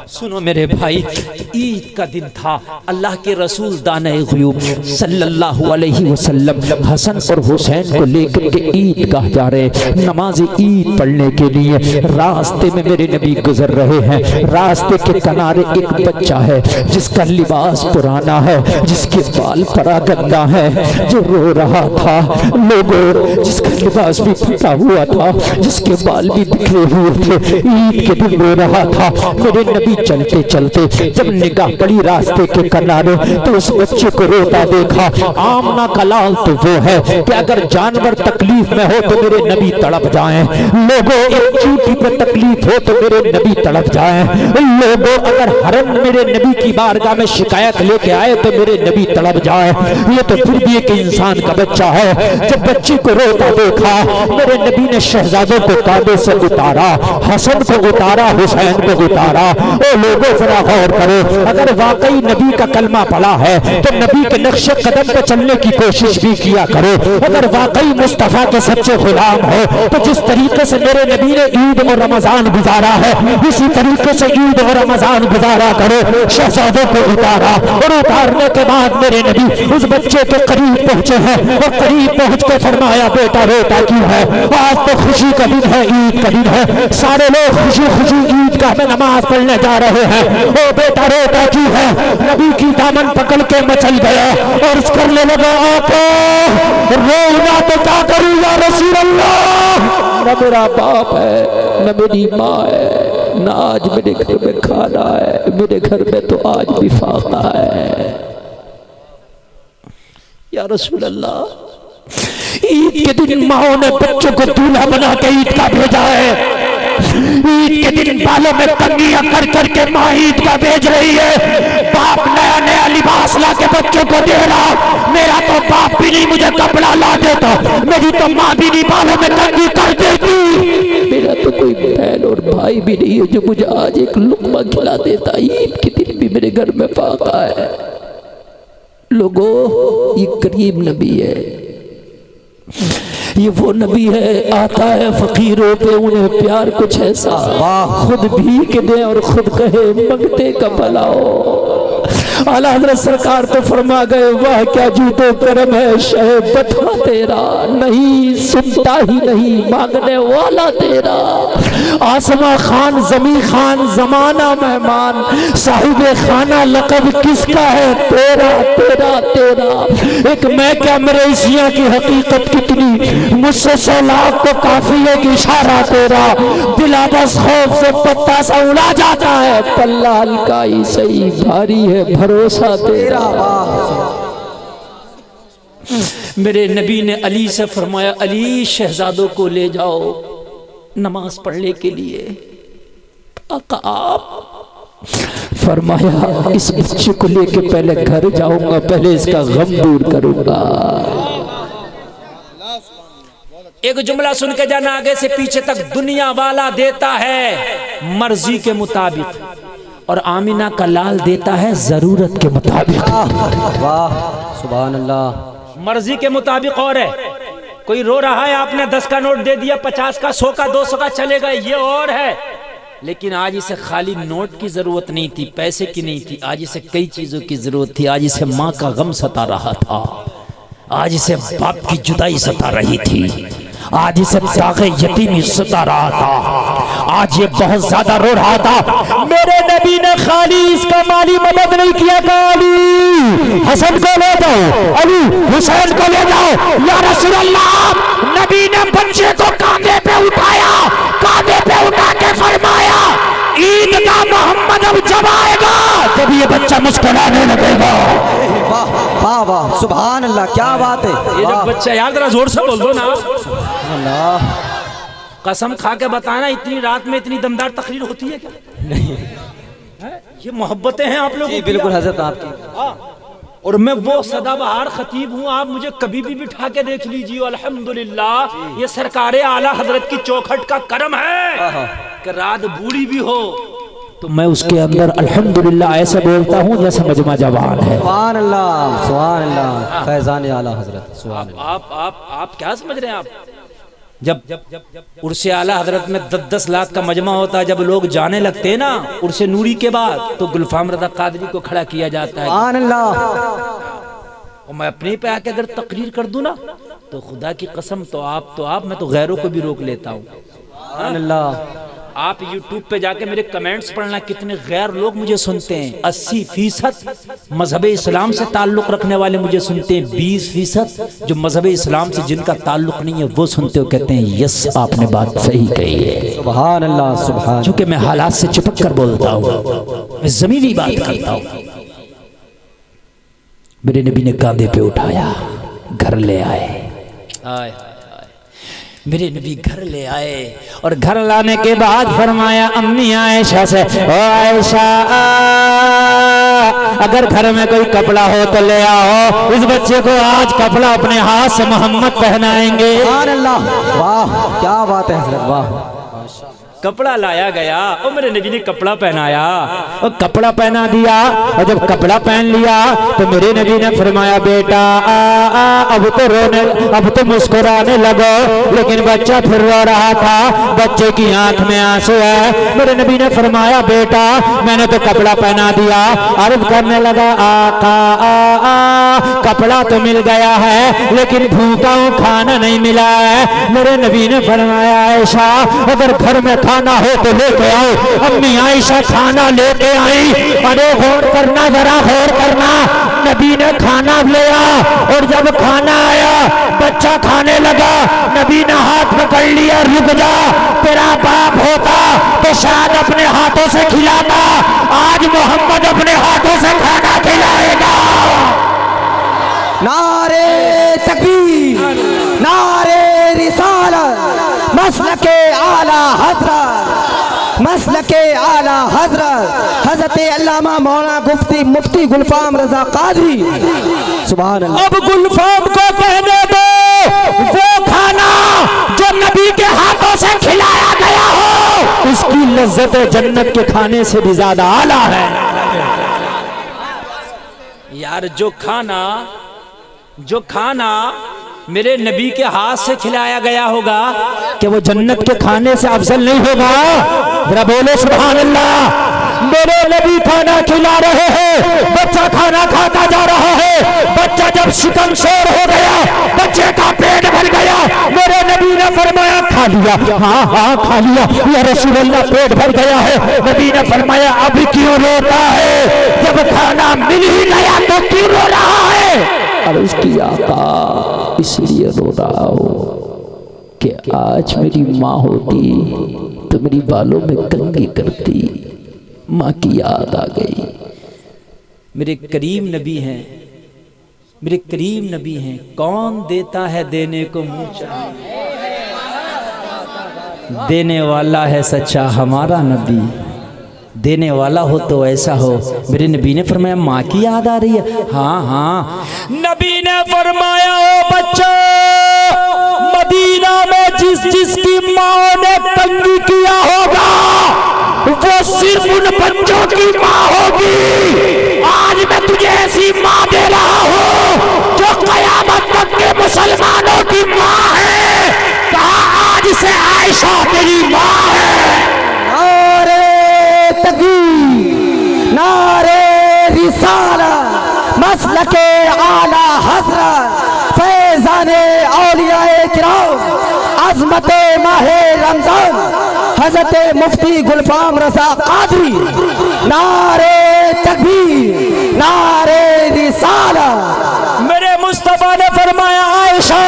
سنو میرے بھائی، عید کا دن تھا، اللہ کے رسول دانۂ غیوب صلی اللہ علیہ وسلم حسن اور حسین کو لے کر کے عید گاہ جا رہے نماز عید پڑھنے کے لیے۔ راستے میں میرے نبی گزر رہے ہیں، راستے کے کنارے ایک بچہ ہے جس کا لباس پرانا ہے، جس کے بال پرا گندا ہے، جو رو رہا تھا۔ لوگوں، جس کا لباس بھی پھٹا ہوا تھا، جس کے بال بھی بکھرے ہوئے تھے، عید کے دن رو رہا تھا۔ میرے نبی چلتے چلتے جب نگاہ پڑی راستے کے کنارے تو اس بچے کو روتا دیکھا۔ آمنہ کا لال تو وہ ہے کہ اگر جانور تکلیف میں ہو تو میرے نبی تڑپ جائیں۔ لوگوں، ایک چیٹی پہ تکلیف ہو تو میرے نبی تڑپ جائیں۔ لوگوں، اگر ہرن میرے نبی کی بارگاہ میں شکایت لے کے آئے تو میرے نبی تڑپ جائے۔ یہ تو پھر بھی ایک انسان کا بچہ ہے۔ جب بچے کو روتا دیکھا میرے نبی نے شہزادوں کو کعبے سے اتارا، حسن کو اتارا، حسین کو اتارا۔ اے لوگوں، ذرا غور کرو، اگر واقعی نبی کا کلمہ پڑا ہے تو نبی کے نقش قدم پہ چلنے کی کوشش بھی کیا کرو۔ اگر واقعی مصطفیٰ کے سچے غلام ہو تو جس طریقے سے میرے نبی نے عید اور رمضان گزارا ہے اسی طریقے سے عید اور رمضان گزارا کرو۔ شہزادوں کو اتارا اور اتارنے کے بعد میرے نبی اس بچے کے قریب پہنچے ہیں اور قریب پہنچ کے فرمایا، بیٹا روتا کیوں ہے؟ آج تو خوشی کا دن ہے، عید کا دن ہے، سارے لوگ خوشی خوشی عید گاہ میں نماز پڑھنے جا رہے ہیں، او بیٹا روتا کیوں ہے؟ نبی کی دامن پکڑ کے مچل گیا اور اس کرنے لگا، آقا رونا تو کیا کروں یا رسول اللہ، نہ میرا باپ ہے نہ میری ماں ہے، نہ آج میرے گھر میں کھانا ہے، میرے گھر میں تو آج بھی فاقہ ہے یا رسول اللہ۔ عید کے دن ماں نے بچوں کو دولہا بنا کے عید کا بھیجا ہے۔ عید کے دن بالوں میں کنگھیاں کر کر کے ماں عید کا بھیج رہی ہے۔ باپ نیا نیا لباس لا کے بچوں کو دے رہا، میرا تو باپ بھی نہیں مجھے کپڑا لا دیتا، میری تو ماں بھی نہیں بالوں میں کنگھی کر دیتی، میرا تو کوئی بہن اور بھائی بھی نہیں ہے جو مجھے آج ایک لقمہ کھلا دیتا۔ عید کے دن بھی میرے گھر میں فاقہ ہے۔ لوگوں، یہ کریم نبی ہے، یہ وہ نبی ہے، آتا ہے فقیروں پہ انہیں پیار کچھ ایسا، خود بھیک دے اور خود کہے منگتے کا بھلا ہو۔ اعلیٰ حضرت سرکار تو فرما گئے، واہ کیا جود و کرم ہے شہ بتا تیرا، نہیں سنتا ہی نہیں مانگنے والا تیرا۔ آسماں خان زمین خان زمانہ مہمان، صاحب خانہ لقب کس کا ہے؟ تیرا تیرا تیرا۔ ایک میں کیا مریسیاں کی حقیقت کتنی، مجھ سے 100 لاکھ کو کافی ہے کہ اشارہ تیرا، بلا بس خوف سے پتہ سا اڑا جاتا ہے، پلہ ہلکا ہی صحیح بھاری ہے بھروسہ تیرا۔ میرے نبی نے علی سے فرمایا، علی شہزادوں کو لے جاؤ نماز پڑھنے کے لیے۔ آقا آپ فرمایا، اس بچے کو لے کے پہلے گھر جاؤں گا، پہلے اس کا غم دور کروں گا۔ ایک جملہ سن کے جانا آگے سے پیچھے تک، دنیا والا دیتا ہے مرضی کے مطابق اور آمینہ کا لال دیتا ہے ضرورت کے مطابق۔ واہ سبحان اللہ۔ مرضی کے مطابق اور ہے، کوئی رو رہا ہے آپ نے 10 کا نوٹ دے دیا، 50 کا 100 کا 200 کا چلے گا، یہ اور ہے، لیکن آج اسے خالی نوٹ کی ضرورت نہیں تھی، پیسے کی نہیں تھی، آج اسے کئی چیزوں کی ضرورت تھی۔ آج اسے ماں کا غم ستا رہا تھا، آج اسے باپ کی جدائی ستا رہی تھی، آج اسے داغ یتیمی ستا رہا تھا، آج یہ بہت زیادہ رو رہا تھا۔ میرے نبی نے خالی اس کا مالی مدد نہیں کیا کہ علی حسن کو لے جاؤ، علی حسین کو لے جاؤ یا رسول اللہ۔ نبی نے بچے کو کاندھے پہ اٹھایا، کاندھے پہ اٹھا کے فرمایا، عید کا محمد اب جب آئے گا جب یہ بچہ مسکرانے لگے گا۔ واہ واہ سبحان اللہ، کیا بات ہے۔ یہ جب بچہ، یار ذرا زور سے بول دو نا، اللہ قسم کھا کے بتانا اتنی رات میں اتنی دمدار تقریر ہوتی ہے کیا؟ نہیں، یہ محبتیں ہیں آپ لوگوں کی۔ بالکل حضرت آپ کی۔ اور میں وہ سدا بہار خطیب ہوں، آپ مجھے کبھی بھی بٹھا کے دیکھ لیجیے، الحمدللہ یہ سرکار اعلیٰ حضرت کی چوکھٹ کا کرم ہے کہ رات بوڑھی بھی ہو تو میں اس کے اندر الحمدللہ ایسے بولتا ہوں جیسے مجمع جوان ہے۔ سبحان اللہ فیضان اعلیٰ حضرت۔ آپ کیا سمجھ رہے ہیں؟ آپ جب عرس اعلیٰ حضرت میں 10 لاکھ کا مجمع ہوتا ہے، جب لوگ جانے لگتے ہیں نا عرس نوری کے بعد، تو گلفام رضا قادری کو کھڑا کیا جاتا ہے. سبحان اللہ. اور میں اپنے پہ آ کے اگر تقریر کر دوں نا تو خدا کی قسم تو آپ میں تو غیروں کو بھی روک لیتا ہوں. سبحان اللہ. آپ یوٹیوب پہ جا کے میرے کمنٹس پڑھنا، کتنے غیر لوگ مجھے سنتے ہیں. 80% مذہب اسلام سے تعلق رکھنے والے مجھے سنتے ہیں، 20% جو مذہب اسلام سے جن کا تعلق نہیں ہے وہ سنتے ہو، کہتے ہیں یس آپ نے بات صحیح کہی ہے. سبحان اللہ. سبحان. چونکہ میں حالات سے چپک کر بولتا ہوں، میں زمینی بات کرتا ہوں. میرے نبی نے کاندھے پہ اٹھایا، گھر لے آئے. میرے نبی گھر لے آئے اور گھر لانے کے بعد فرمایا امی عائشہ سے، او عائشہ اگر گھر میں کوئی کپڑا ہو تو لے آؤ، اس بچے کو آج کپڑا اپنے ہاتھ سے محمد پہنائیں گے. سبحان اللہ. واہ کیا بات ہے حضرت. واہ. کپڑا لایا گیا اور میرے نبی نے کپڑا پہنایا اور کپڑا پہنا دیا. اور جب کپڑا پہن لیا تو میرے نبی نے فرمایا بیٹا اب تو مسکرانے لگو. لیکن بچہ پھر رو رہا تھا، بچے کی آنکھ میں آنسو ہے. میرے نبی نے فرمایا بیٹا میں نے تو کپڑا پہنا دیا. عرض کرنے لگا آقا کپڑا تو مل گیا ہے لیکن بھوکا ہوں، کھانا نہیں ملا ہے. میرے نبی نے فرمایا عائشہ اگر گھر میں کھانا ہو تو لے کے آؤ. امی عائشہ کھانا لے کے آئی. ارے غور کرنا، ذرا غور کرنا. نبی نے کھانا لیا اور جب کھانا آیا بچہ کھانے لگا. نبی نے ہاتھ پکڑ لیا، رک جا، تیرا باپ ہوتا تو شاید اپنے ہاتھوں سے کھلاتا، آج محمد اپنے ہاتھوں سے کھانا کھلائے گا. نعرے تکبیر، نعرے رسالت، مسلک اعلی حضرت، مسلک اعلی حضرت حضرت علامہ مولانا مفتی گلفام رضا قادری. سبحان اللہ. اب گلفام کو کہنے دو وہ کھانا جو نبی کے ہاتھوں سے کھلایا گیا ہو اس کی لذت جنت کے کھانے سے بھی زیادہ اعلیٰ ہے. یار جو کھانا میرے نبی کے ہاتھ سے کھلایا گیا ہوگا کہ وہ جنت کے کھانے سے افضل نہیں ہوگا؟ ذرا بولو سبحان اللہ. میرے نبی کھانا کھلا رہے ہیں، بچہ کھانا کھاتا جا رہا ہے. بچہ جب شکم شور ہو گیا، بچے کا پیٹ بھر گیا، میرے نبی نے فرمایا کھا لیا. ہاں کھا لیا یا رسول اللہ، پیٹ بھر گیا ہے. نبی نے فرمایا اب کیوں روتا ہے؟ جب کھانا مل ہی گیا تو کیوں رو رہا ہے؟ اور اس کی آقا اس لیے رو رہا ہو کہ آج میری ماں ہوتی تو میری بالوں میں کنگھی کرتی. ماں کی یاد آ گئی. میرے کریم نبی ہیں، میرے کریم نبی ہیں. کون دیتا ہے دینے کو منہ چاہے، دینے والا ہے سچا ہمارا نبی. دینے والا ہو تو ایسا ہو. میرے نبی نے فرمایا ماں کی یاد آ رہی ہے؟ ہاں. نبی نے فرمایا او بچہ، مدینہ میں جس کی ماں نے تنگی کیا ہوگا وہ صرف ان بچوں کی ماں ہوگی. آج میں تجھے ایسی ماں دے رہا ہوں جو قیامت تک کے مسلمانوں کی ماں ہے. کہا آج سے عائشہ تیری ماں ہے. نعرے تکبیر، نعرے رسالت، مسلک اعلی حضرت، فیضان اولیاء کرام، عظمت ماہ رمضان حضرت مفتی گلفام رضا قادری. نعرے تکبیر، نعرے رسالت. میرے مصطفیٰ نے فرمایا عائشہ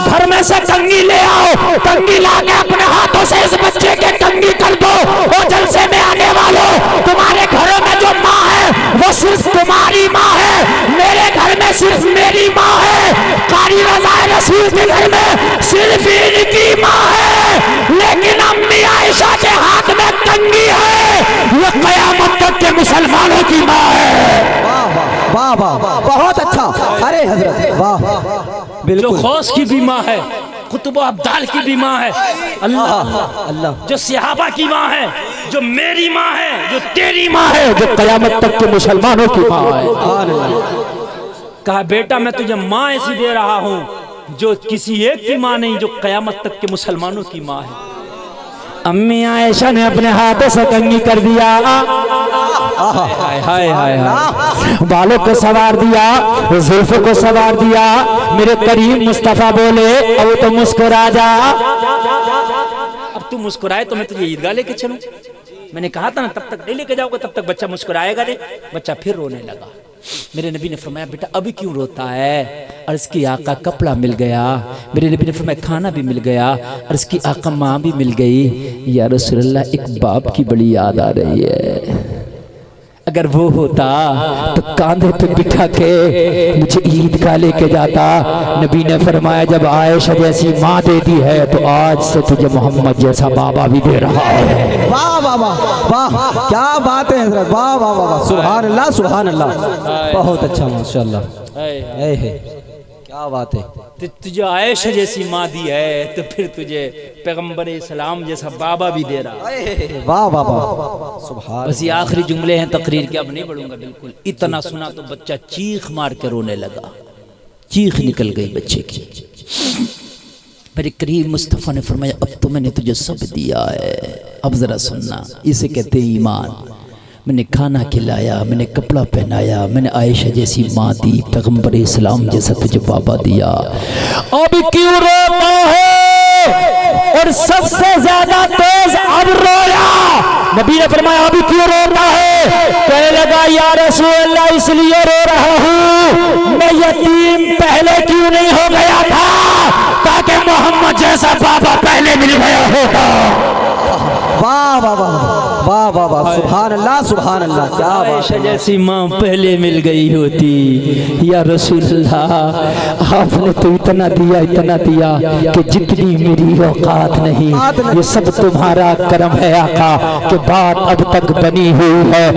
گھر میں سے کنگھی لے آؤ. کنگھی لا کے اپنے ہاتھوں سے اس بچے کے کنگھی کر دو. اور جلسے میں آنے والوں، تمہارے گھروں میں جو ماں ہے وہ صرف تمہاری ماں ہے، میرے گھر میں صرف میری ماں ہے، قاری رضا رسول کے گھر میں صرف ان کی ماں ہے. لیکن امی عائشہ کے ہاتھ میں کنگھی ہے، وہ قیامت تک کے مسلمانوں کی ماں ہے. واہ واہ واہ، بہت اچھا. ارے حضرت واہ، جو بالکل. غوث کی بھی ماں ہے، قطب و ابدال کی بھی ماں ہے، اللہ جو صحابہ کی ماں ہے، جو میری ماں ہے، جو تیری ماں ہے، جو قیامت تک کے مسلمانوں کی ماں ہے. کہا بیٹا میں تجھے ماں ایسی دے رہا ہوں جو کسی ایک کی ماں نہیں، جو قیامت تک کے مسلمانوں کی ماں ہے۔ امی عائشہ نے اپنے ہاتھوں سے کنگھی کر دیا، ہائے ہائے ہائے، بالوں کو سوار دیا، زلفوں کو سوار دیا۔ میرے کریم مصطفیٰ بولے اب تو مسکرا جا۔ اب تو مسکرائے تو میں تجھے عیدگاہ لے کے چلوں؟ میں نے کہا تھا نا تب تک نہیں لے کے جاؤ گا، تب تک بچہ مسکرائے گا نہیں۔ بچہ پھر رونے لگا۔ میرے نبی نے فرمایا بیٹا ابھی کیوں روتا ہے؟ عرض کی آقا کپڑا مل گیا۔ میرے نبی نے فرمایا کھانا بھی مل گیا۔ عرض کی آقا ماں بھی مل گئی۔ یا رسول اللہ ایک باپ کی بڑی یاد آ رہی ہے، اگر وہ ہوتا تو کاندھے پہ بٹھا کے مجھے عیدگاہ لے کے جاتا۔ نبی نے فرمایا جب عائشہ جیسی ماں دے دی ہے تو آج سے تجھے محمد جیسا بابا بھی دے رہا ہے۔ واہ واہ واہ واہ، کیا بات ہے حضرت، واہ واہ واہ، سبحان اللہ سبحان اللہ، بہت اچھا ماشاءاللہ، کیا بات ہے۔ تجھے عائشہ جیسی ماں دی ہے تو پھر تجھے پیغمبر اسلام جیسا بابا بھی دے رہا ہے۔ واہ واہ واہ، سبحان۔ بس یہ آخری جملے ہیں تقریر کے، اب نہیں بڑھوں گا بالکل۔ اتنا سنا تو بچہ چیخ مار کے رونے لگا، چیخ نکل گئی بچے کی۔ میرے کریم مصطفیٰ نے فرمایا اب تو میں نے تجھے سب دیا ہے، اب ذرا سننا، اسے کہتے ہیں ایمان۔ میں نے کھانا کھلایا، میں نے کپڑا پہنایا، میں نے عائشہ جیسی ماں دی، پیغمبر اسلام جیسا تجھے بابا دیا، اب کیوں روتا ہے؟ اور سب سے زیادہ تیز اب رویا۔ نبی نے فرمایا ابھی کیوں روتا ہے؟ کہنے لگا یا رسول اللہ اس لیے رو رہا ہوں میں یتیم پہلے کیوں نہیں ہو گیا تھا تاکہ محمد جیسا بابا پہلے مل گیا ہوتا۔ واہ واہ واہ واہ واہ واہ، سبحان اللہ سبحان اللہ، کیا بات عائشہ ہے۔ جیسی ماں پہلے مل گئی ہوتی۔ یا رسول اللہ آپ نے تو اتنا دیا کہ جتنی میری اوقات نہیں، یہ سب تمہارا کرم ہے آقا کہ بات اب تک بنی ہوئی ہے۔